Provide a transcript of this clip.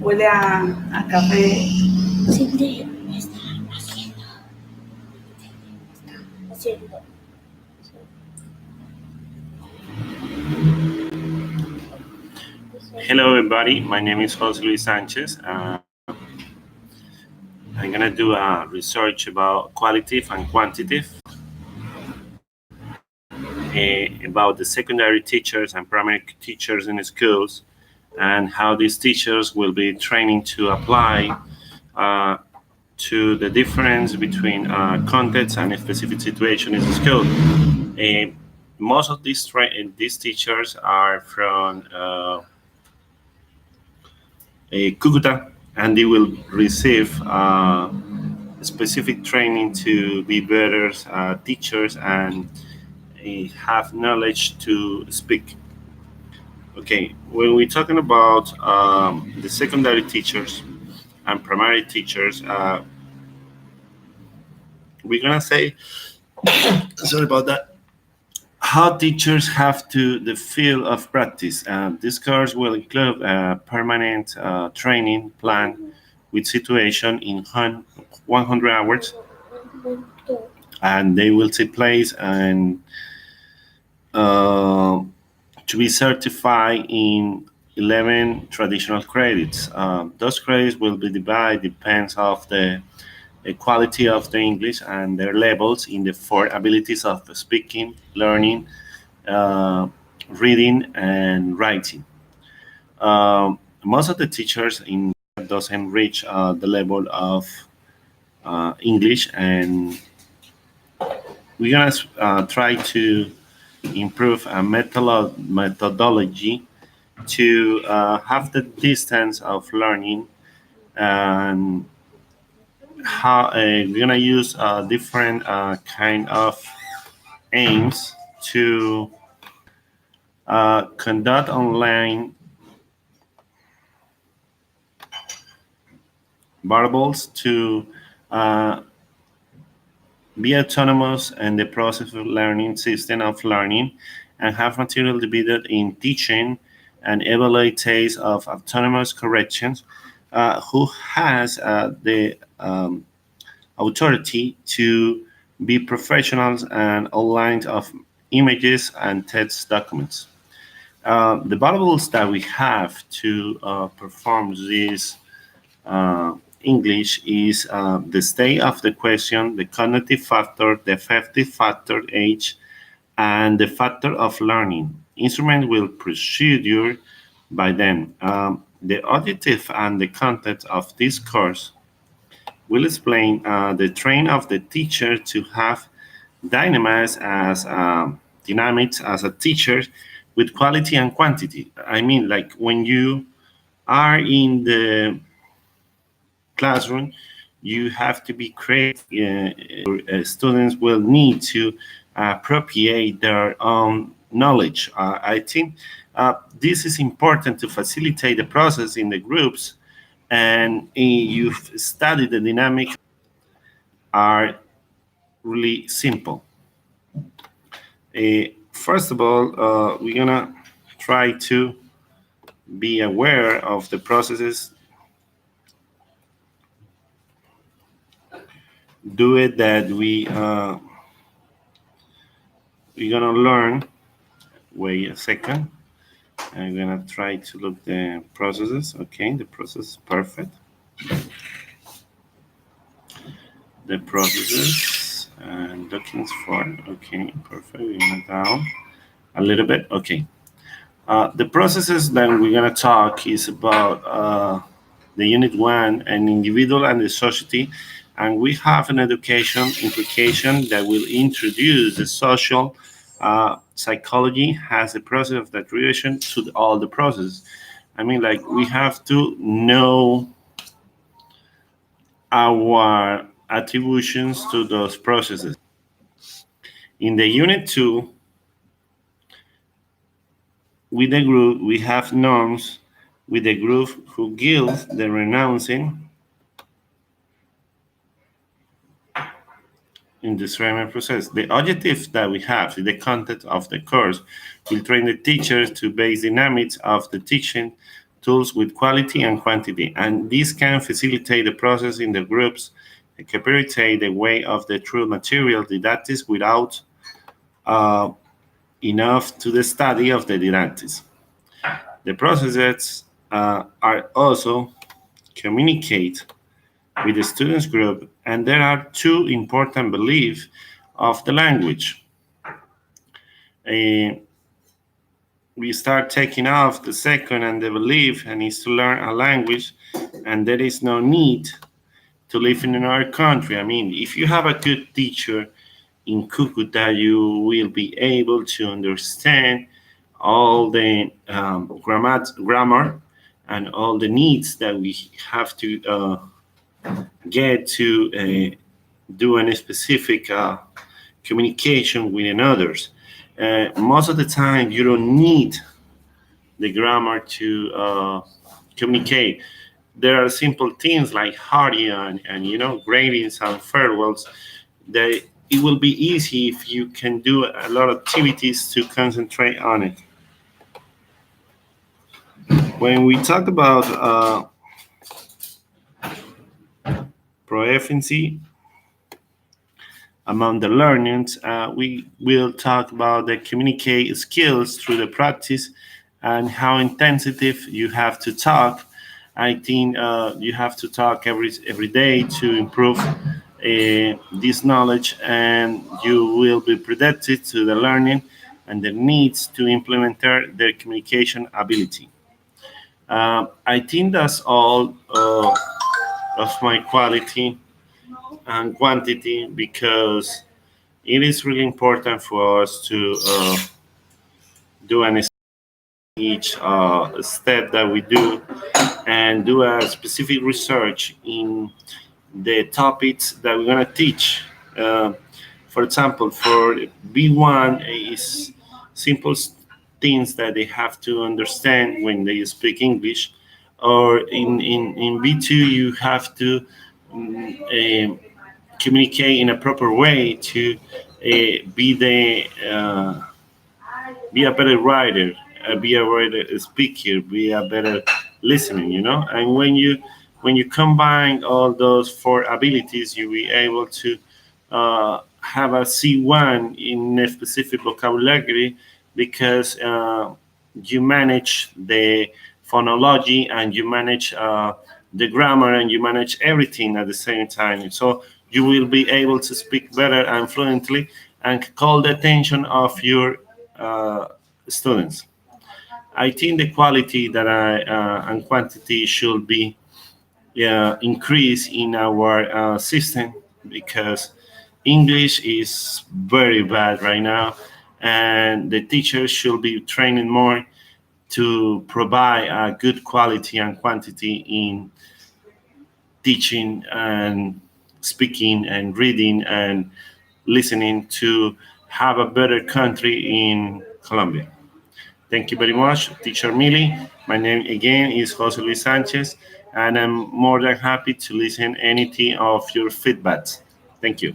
Huele a café. Cindy está haciendo. Hello, everybody. My name is Jose Luis Sanchez. I'm going to do a research about qualitative and quantitative, about the secondary teachers and primary teachers in schools, and how these teachers will be training to apply to the difference between context and a specific situation in the school. Most of these teachers are from Cucuta, and they will receive specific training to be better teachers and have knowledge to speak. Okay, when we're talking about the secondary teachers and primary teachers, we're gonna say, sorry about that, how teachers have to the field of practice. This course will include a permanent training plan with situation in 100 hours, and they will take place and uh, to be certified in 11 traditional credits. Those credits will be divided depends of the quality of the English and their levels in the four abilities of speaking, learning, uh, reading, and writing. Most of the teachers in doesn't reach the level of English, and we're gonna try to improve a methodology to have the distance of learning, and how we're gonna use different kind of aims to conduct online variables to uh, be autonomous in the process of learning, system of learning, and have material divided in teaching and evaluate tastes of autonomous corrections, who has the authority to be professionals and online of images and text documents. The variables that we have to perform this English is the state of the question, the cognitive factor, the affective factor, age, and the factor of learning. Instrument will procedure by them. The objective and the content of this course will explain the train of the teacher to have dynamics as a teacher with quality and quantity. I mean, like when you are in the classroom, you have to be creative. Students will need to appropriate their own knowledge. I think this is important to facilitate the process in the groups, and you've studied the dynamic are really simple. First of all, we're gonna try to be aware of the processes. Do it that we're gonna learn. Wait a second. I'm gonna try to look the processes. Okay, the process is perfect. The processes and lookings for. Okay, perfect. We're gonna down a little bit. Okay. The processes that we're gonna talk is about the unit one, an individual and the society, and we have an education implication that will introduce the social psychology has a process of that relation to all the processes. I mean, like we have to know our attributions to those processes. In the unit two, with the group, we have norms with the group who gives the renouncing in the training process. The objective that we have in the content of the course will train the teachers to base dynamics of the teaching tools with quality and quantity, and this can facilitate the process in the groups and cooperate the way of the true material didactics without uh, enough to the study of the didactics. The processes are also communicate with the students group, and there are two important beliefs of the language. Uh, we start taking off the second and the belief and is to learn a language, and there is no need to live in another country. I mean, if you have a good teacher in Cucuta, you will be able to understand all the grammar and all the needs that we have to get to do any specific communication with others. Most of the time, you don't need the grammar to communicate. There are simple things like howdy and greetings and farewells that it will be easy if you can do a lot of activities to concentrate on it. When we talk about proficiency among the learners, we will talk about the communicate skills through the practice and how intensive you have to talk. I think you have to talk every day to improve this knowledge, and you will be predicted to the learning and the needs to implement their communication ability. I think that's all of my quality and quantity because it is really important for us to do an each step that we do and do a specific research in the topics that we're going to teach. Uh, for example, for B1 is simple things that they have to understand when they speak English, or in B2 you have to communicate in a proper way to be the be a better writer, be a better speaker, be a better listening. And when you combine all those four abilities, you'll be able to have a C1 in a specific vocabulary because you manage the phonology and you manage the grammar and you manage everything at the same time. So you will be able to speak better and fluently and call the attention of your uh, students. I think the quality that and quantity should be increased in our system because English is very bad right now, and the teachers should be training more to provide a good quality and quantity in teaching and speaking and reading and listening to have a better country in Colombia. Thank you very much, Teacher Millie. My name again is Jose Luis Sanchez, and I'm more than happy to listen anything of your feedbacks. Thank you.